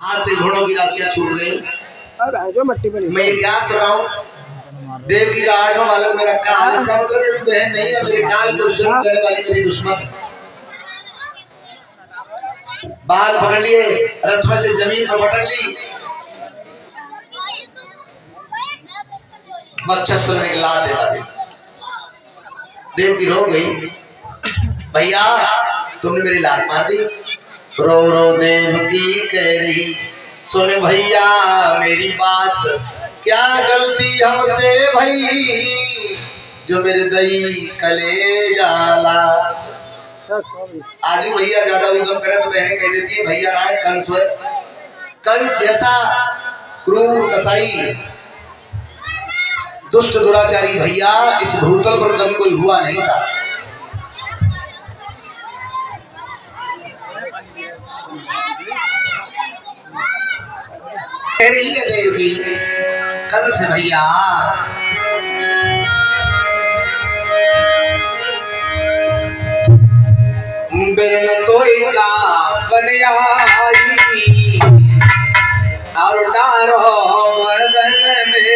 हाथ से घोड़ों की राशियां छूट गई। मैं ये क्या सुन रहा हूँ, देव की आठवां बालक मेरा काल, इसका मतलब ये बहन नहीं है, मेरे काल को जुर्म करने वाली मेरी दुश्मन है। बाल पकड़ लिए, रथ में से जमीन पर पटक ली, वक्षस्थल में लात दे लगे। देव की रो गई, भैया तुमने मेरी लात मार दी। रो रो देव की कह रही, सुन भैया मेरी बात, क्या गलती हमसे भई जो मेरे दई कले जाला। आज भैया ज्यादा उद्यम करे तो बहनें कह देती है भैया ना कंस है, कंस जैसा क्रूर कसाई दुष्ट दुराचारी भैया इस भूतल पर कभी कोई हुआ नहीं था। देव की कंस भैया बिरन तो का कन्याई और डारो वदन में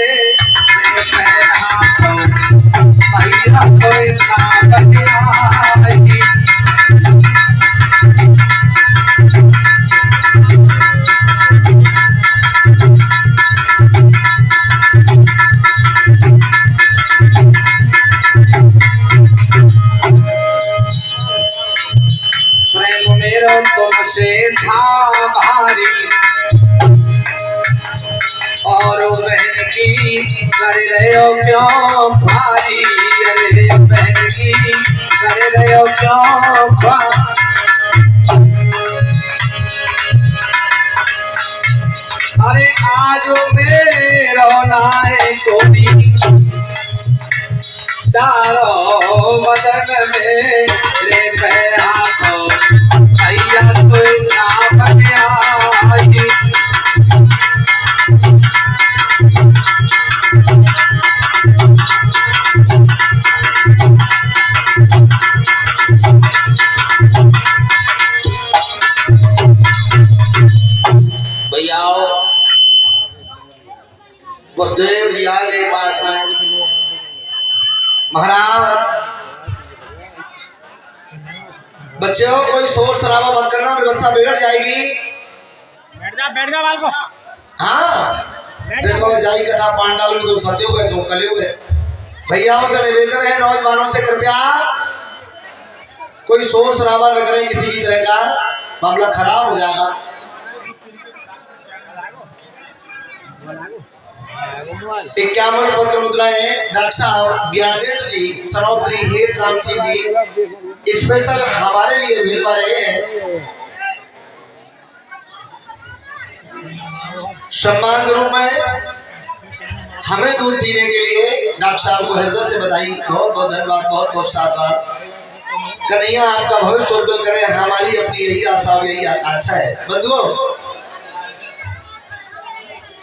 भैया तो का कन्याई। तुमसे था भारी और बहन की कर रहे हो क्यों भारी, अरे बहन की कर रहे हो क्यों भारी। अरे आज मेरो नाय को भी डारो वदन में रे हाथों भैया तो ना बनिया। भैया वसुदेव जी आ गए पास में। महाराज बच्चों कोई शोर शराबा मत करना, व्यवस्था बिगड़ जाएगी। बैठ जा बाल को। हाँ देखो जाई कथा पांडाल में सत्योग है तो कलयुग है। भैयाओं से निवेदन है, नौजवानों से कृपया कोई शोर शराबा न करें, किसी भी तरह का मामला खराब हो जाएगा। इक्यावन पत्र मुद्राएं डॉक्टर साहब ज्ञानेंद्र जी सनौत्री हेत राम सिंह जी स्पेशल हमारे लिए भिजवा रहे हैं। सम्मान रूप में हमें दूध पीने के लिए डॉक्टर साहब को हृदय से बधाई, बहुत बहुत धन्यवाद, बहुत बहुत साधुवाद। कन्हैया आपका भविष्य उज्जवल करे, हमारी अपनी यही आशा और यही आकांक्षा है। बंधुओं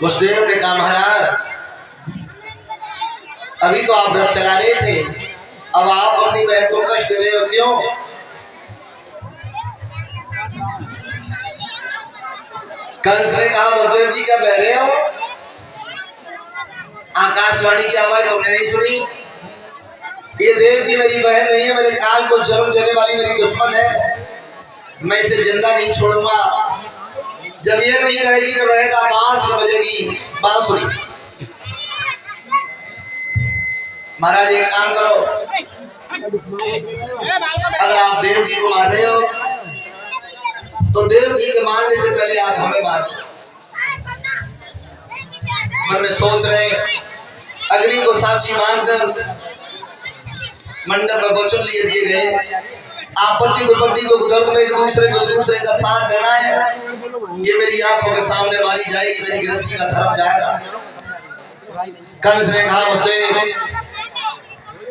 वसुदेव ने कहा महाराज अभी तो आप व्रत चला रहे थे, अब आप अपनी बहन को कष्ट दे रहे हो क्यों? कंस ने कहा वसुदेव जी क्या बह रहे हो? आकाशवाणी की आवाज तुमने नहीं सुनी? ये देव की मेरी बहन नहीं है, मेरे काल को जन्म देने वाली मेरी दुश्मन है। मैं इसे जिंदा नहीं छोड़ूंगा। जब ये नहीं रहेगी तो रहेगा बांस न बजेगी बांसुरी। महाराज एक काम करो, अगर आप देव जी को मार रहे हो तो देव जी के मारने से पहले आप हमें मार दो। मन में सोच रहे अग्नि को साक्षी मानकर मंडप में वचन लिए दिए गए, आपत्ति विपत्ति दुख दर्द में एक दूसरे का साथ देना है। ये मेरी आंखों के सामने मारी जाएगी, मेरी गृहस्थी का धर्म जाएगा। कंस ने कहा वसुदेव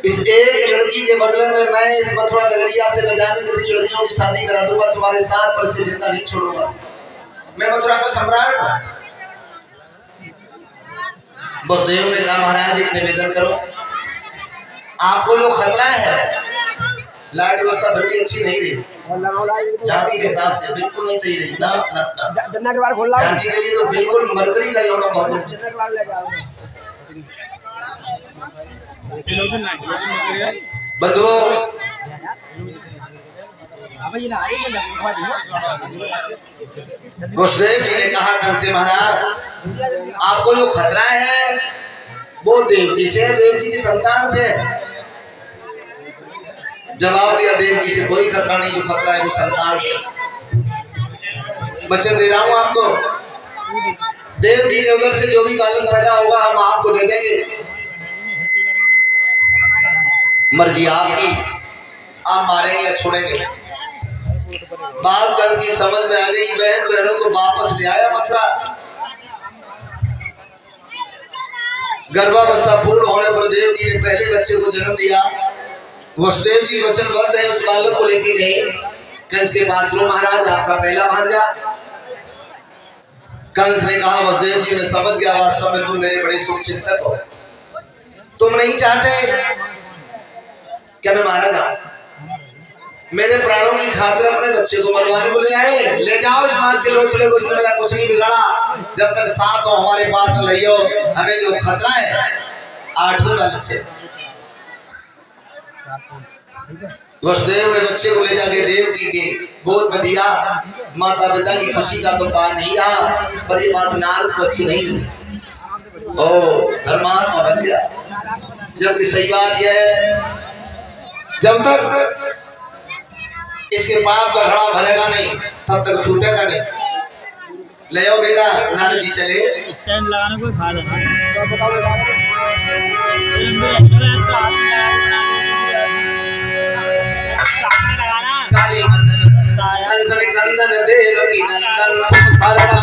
इस एक लड़की के बदले में मैं इस मथुरा नगरिया से न जाने कितनी लड़कियों की शादी करा दूंगा, तुम्हारे साथ पर से जिंदा नहीं छोड़ूंगा। मैं मथुरा का सम्राट हूं। वसुदेव ने कहा महाराज एक निवेदन करो, आपको जो खतरा है लाइट व्यवस्था भरती अच्छी नहीं रही, झांकी के हिसाब से बिल्कुल नहीं सही रही ना झांकी के लिए तो बिल्कुल मरकरी का योगा बहुत बंधुओं गुरुदेव जी ने कहा कंस से महाराज आपको जो खतरा है वो देवकी से देवकी की संतान से। जवाब दिया देवकी से कोई खतरा नहीं, जो खतरा है वो संतान से। वचन दे रहा हूं आपको, देवकी के उधर से जो भी बालक पैदा होगा हम आपको दे देंगे, मर्जी आपकी, आप मारेंगे या छोड़ेंगे। बात कंस की समझ में आ गई, बहन बहनों को वापस ले आया मथुरा। गर्भावस्था पूर्ण होने पर देवकी ने पहले बच्चे को जन्म दिया। वसुदेव जी वचनबद्ध है, उस बालक को लेके गए कंस के पास। लो महाराज आपका पहला भांजा। कंस ने कहा वसुदेव जी मैं समझ गया, वास्तव में तुम मेरे बड़े शुभ चिंतक हो, तुम नहीं चाहते क्या मैं मारा जाऊं? मेरे प्राणों की खातिर अपने बच्चे को मरवाने को ले आए। ले जाओ इस मांस के लोथले को, इसने मेरा कुछ नहीं बिगाड़ा। जब तक साथ हो हमारे पास लियो, हमें जो खतरा है 8वें बालक से। वसुदेव ने बच्चे को ले जाके देवकी के गोद में दिया। माता पिता की खुशी का तो पार नहीं रहा, पर ये बात नारद को अच्छी नहीं लगी। ओ धर्मात्मा बन गया। जबकि सही बात यह है, जब तक इसके पाप का घड़ा भरेगा नहीं तब तक छूटेगा नहीं। ले आओ बेटा, नारद जी चले। स्टैंड लगाने कोई फायदा काली मर्दन कंसन कंदन देवकी नंदन तुम शरणम।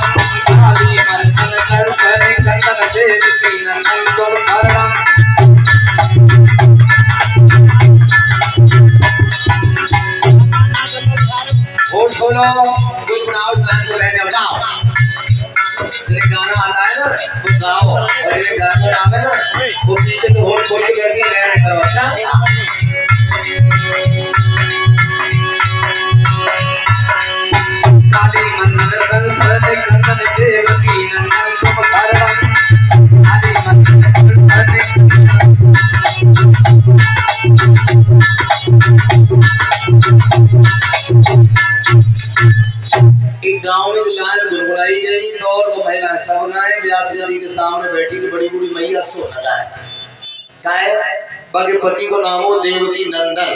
काली मर्दन कंसन कंदन देवकी नंदन तुम शरणम। होठ खोलो, कुछ सुनाओ, सुनाओ को बहने बजाओ। जिन्हें गाना आता है ना वो गाओ, और जिन्हें गाना आवे ना वो पीछे तो होठ खोल के कैसे रहना करो। अच्छा काली मंदन कंसन कंदन देवकी नंदन तुम शरणम। काली मंदन एक गांव में लाइन गुनगुनाई गई, दौर तो महिलाएं सब गाएं। व्यास नदी के सामने बैठी की बड़ी बूढ़ी मैया सो न गाए बाकी पति को नामो देवकी नंदन।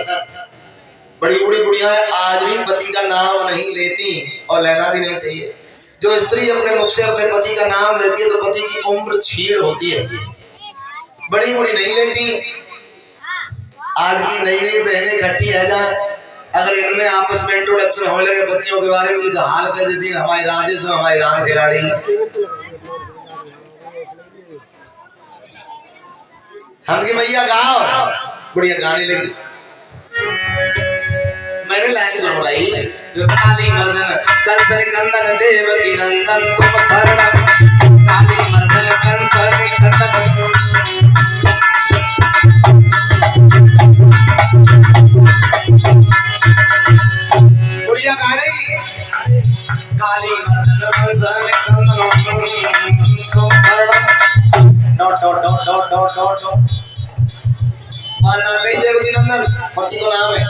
बड़ी बूढ़ी बुढ़िया आज भी पति का नाम नहीं लेती और लेना भी नहीं चाहिए। जो स्त्री अपने मुख से अपने पति का नाम लेती है तो पति की उम्र छीड़ होती है, बड़ी बूढ़ी नहीं लेती। आज की नई नई बहनें इकट्ठी है जाए, अगर इनमें आपस में इंट्रोडक्शन होने लगे पतियों के बारे में तो हाल कर देती है हमारी राधे से हमारी राम खिलाड़ी। हमकी मैया गाओ, बुढ़िया गाने लगी। मैंने लाइन गुनगुनाई, काली मर्दन कंसन कंदन देवकी नंदन तुम शरणम। काली मर्दन कंसन कंदन बुढ़िया गा रही। काली मर्दन कंसन कंदन तुम शरणम। Dot dot dot dot dot dot dot माना गई देवकी नंदन पति को नाम है।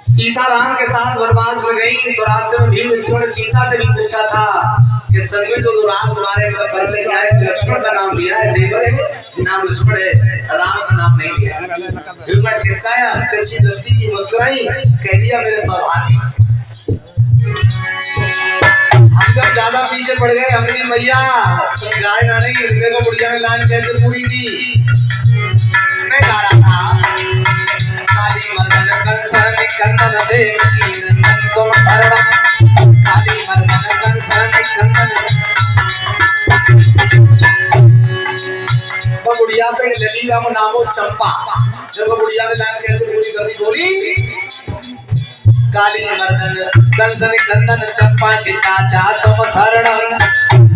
सीता राम के साथ वनवास में गई तो रास्ते में भील ने सीता से भी पूछा था कि संग में जो राम तुम्हारे का परिचय क्या है? लक्ष्मण का नाम लिया है, देवर है, नाम लक्ष्मण है, राम का नाम नहीं लिया। भील ने खिसकाया, तिरछी दृष्टि की मुस्कुराई, कह दिया मेरे सौभाग्य। हम जब ज्यादा पीछे पड़ गए, हमने मैया तुम गाय ना नहीं, देखो बुढ़िया ने लाइन कैसे पूरी की। मैं गा रहा था, काली मर्दन कंसन कंदन देवकी नंदन तुम शरणम। काली मर्दन कंसन कंदन। वो बुढ़िया पे लली का नामो चंपा। देखो बुढ़िया ने लाइन कैसे पूरी कर दी, बोली काली मर्दन कंसन कंदन चंपा के चाचा तुम शरणम।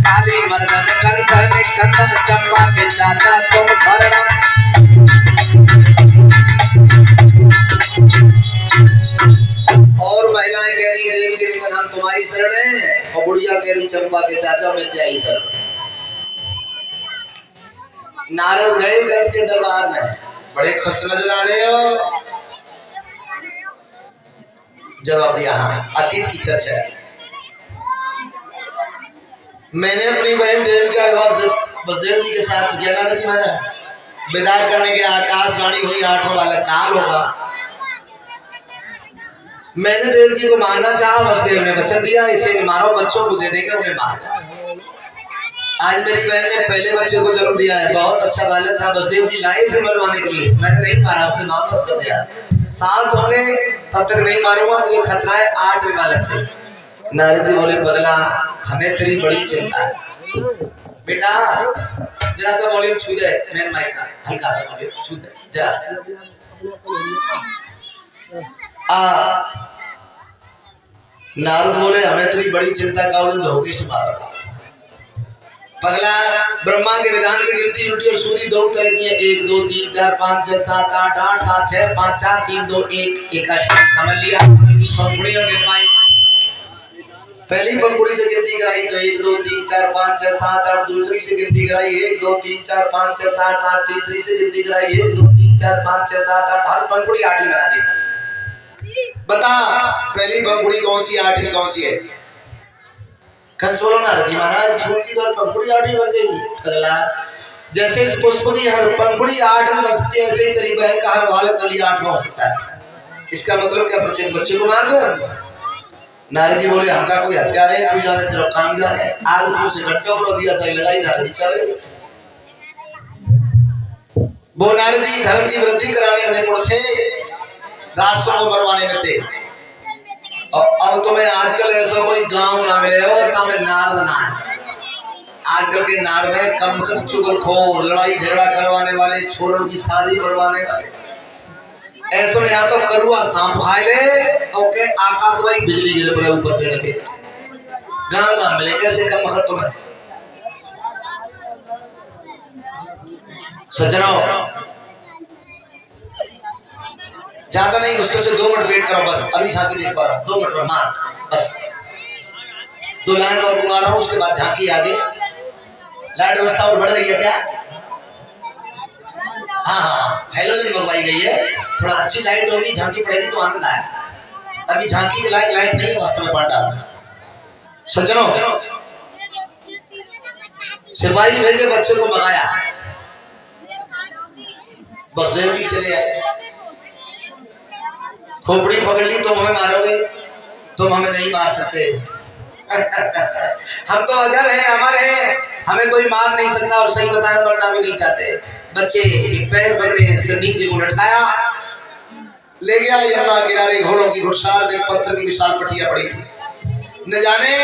काली मर्दन कंसन कंदन चंपा के चाचा तुम शरणम। में और बुढ़िया कह रही चंपा के चाचा में क्या ही सर। नारद गए कंस के दरबार में, बड़े खुश नजर आ रहे हो। जब अब यहाँ अतीत की चर्चा की, मैंने अपनी बहन देवी का विवाह वसुदेव जी के साथ किया। नारद जी महाराज विदा करने के आकाशवाणी हुई, 8वां वाला काल होगा। मैंने देव जी को मारना चाहा, वसुदेव ने वचन दिया इसे मारो, बच्चों को दे देंगे, उन्हें मार देना। आज मेरी बहन ने पहले बच्चे को जन्म दिया है, बहुत अच्छा बालक था, वसुदेव जी लाए थे मरवाने के लिए, मैंने नहीं मारा, उसे वापस कर दिया। साल होंगे तब तक नहीं मारूंगा, मुझे खतरा है 8वें बालक से। नारद जी बोले बदला, हमें तेरी बड़ी चिंता है बेटा, जरा सा वॉल्यूम छू दे, मेन माइक का हल्का सा वॉल्यूम छू दे जरा सा। नारद बोले हमें तेरी बड़ी चिंता का उस धोखे से मारा। पगला, ब्रह्मा के विधान में गिनती उल्टी और सूरी दो तरह की है, 1 2 3 4 5 6 7 8 8 7 6 5 4 3 2 1 1 समझ लिया। पंखुड़ियां गिनवाई, पहली पंखुड़ी से गिनती कराई तो 1 2 3 4 5 6 7 8, दूसरी से गिनती कराई 1 2 3 4 5 6 7 8, तीसरी से गिनती कराई 1 2 3 4 5 6 7 8, हर पंखुड़ी 8वीं बना दी। बता पहली पंखुड़ी कौन सी, 8वीं कौन सी है? कंस बोलो नारद जी महाराज फूल की तो पंखुड़ी 8वीं बन गई। अगला, जैसे इस पुष्प की हर पंखुड़ी 8वीं बन सकती है, ऐसे ही तेरी बहन का हर बालक तो 8वां हो सकता है। इसका मतलब क्या प्रत्येक बच्चे को मार दो? नारद जी बोले हमका कोई हत्या नहीं, तू जाने तेरा काम जाने। आग मुंह से घट्टा पर दिया सही लगाई, नारद जी चले। वो नारद जी धर्म की वृद्धि कराने में निपुण थे, राष्ट्रों को मरवाने में थे। और अब तुम्हें आजकल ऐसा कोई गांव ना मिले हो तब नारद ना है। आजकल के नारद है कमखत चुगलखोर, लड़ाई झगड़ा करवाने वाले, छोरों की शादी करवाने वाले। ऐसो में या तो करुआ सांप खाए ले और के आकाश भाई बिजली गिरे पड़े ऊपर देने के। गांव गांव मिले कैसे कमखत तुम्हें? सज्जनों ज्यादा नहीं, मुश्किल से 2 मिनट वेट करो बस, अभी झांकी देख पा रहा हूँ 2 मिनट में मार बस। 2 लाइन और बुला रहा हूँ, उसके बाद झांकी आगे। लाइट व्यवस्था और बढ़ रही है क्या? हाँ, हेलोजन मंगवाई गई है, थोड़ा अच्छी लाइट होगी, झांकी पड़ेगी तो आनंद आएगा। अभी झांकी के लायक लाइट नहीं है वास्तव में पांडा। सज्जनों सिपाही भेजे, बच्चे को मंगाया, वसुदेव जी चले आए। खोपड़ी पकड़ ली, तुम हमें मारोगे, तुम हमें नहीं मार सकते। हम तो अजर हैं, अमर हैं, हमें कोई मार नहीं सकता, और सही बताएं मरना भी नहीं चाहते। बच्चे के पैर पकड़े, सिर नीचे को लटकाया, ले गया यमुना किनारे। घोड़ों की घुड़सार में पत्थर की विशाल पटिया पड़ी थी। न जाने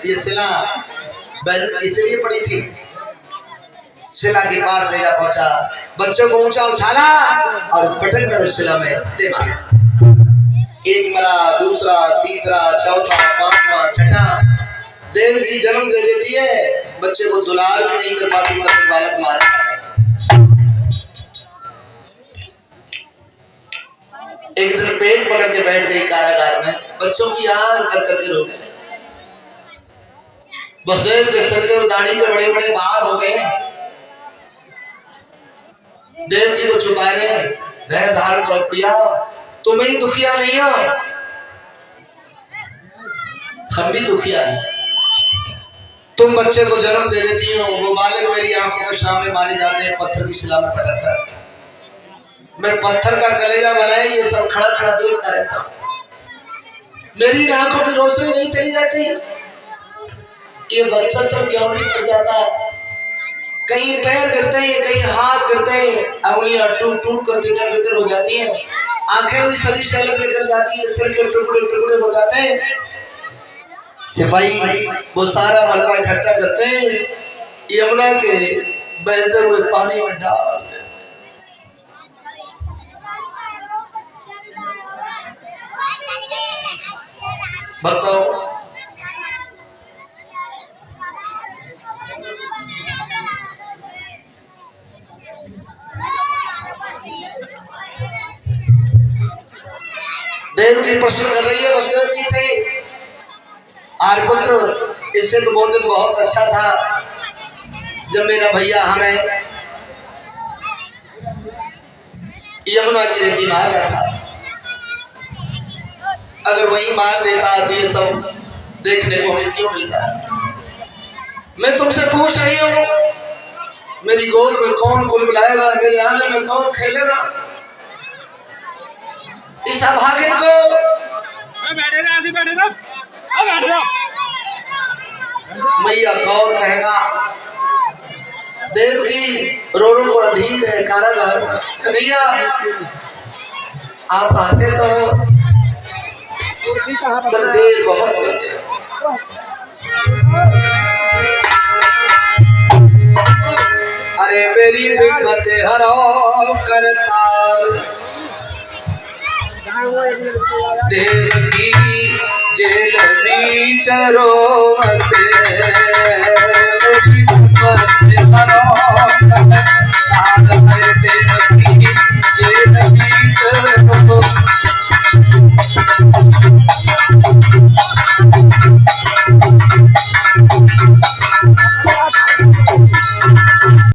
ये शिला इसलिए पड़ी थी। शिला के पास ले जा पहुंचा, बच्चों को ऊंचा उछाला और पटक कर उस शिला में दे मारा। एक मरा, दूसरा, तीसरा, चौथा, 5वां, 6वां। देव की जन्म दे देती है, बच्चे को दुलार भी नहीं कर पाती, तब तक बालक मारा। एक दिन पेट पकड़ के बैठ गई कारागार में, बच्चों की याद कर करके रोने लगी। वसुदेव के सिर के दाढ़ी के बड़े बड़े बाल हो गए, देव की को छुपा रहे। धैर्य धारण करो प्रिया, तुम ही दुखिया नहीं हो, हम भी दुखिया हैं। तुम बच्चे को जन्म दे देती हो, वो बालक मेरी आंखों के सामने मारे जाते हैं पत्थर की शिला में पटक कर। मैं पत्थर का कलेजा बनाए ये सब खड़ा खड़ा देखता रहता हूँ। मेरी आंखों की रोशनी नहीं चली जाती, ये बच्चा सब क्यों नहीं सड़ जाता? कहीं पैर गिरते हैं, कहीं हाथ गिरते हैं, अंगुलियां टूट टूट कर तितर हो जाती हैं, आंखें भी शरीर से अलग निकल जाती है, सिर के टुकड़े टुकड़े हो जाते हैं। सिपाही वो सारा मलबा इकट्ठा करते हैं, यमुना के बहते हुए पानी में डाल देते। भक्तों देव जी प्रश्न कर रही है वसुदेव जी से, आर्यपुत्र, इससे तो बहुत दिन बहुत अच्छा था जब मेरा भैया हमें यमुना की रेती मार रहा था। अगर वही मार देता तो ये सब देखने को हमें क्यों मिलता? मैं तुमसे पूछ रही हूँ, मेरी गोद में कौन कुलबुलाएगा, मेरे आंगन में कौन खेलेगा? इस अभागिन को मैया कौन कहेगा? देवकी रोड़ों को अधीर है कारागार। कन्हैया आप आते तो देर बहुत होते। अरे मेरी विपत हरो करताल, देवकी जेल नीचरो मते, मेरी विपत हरो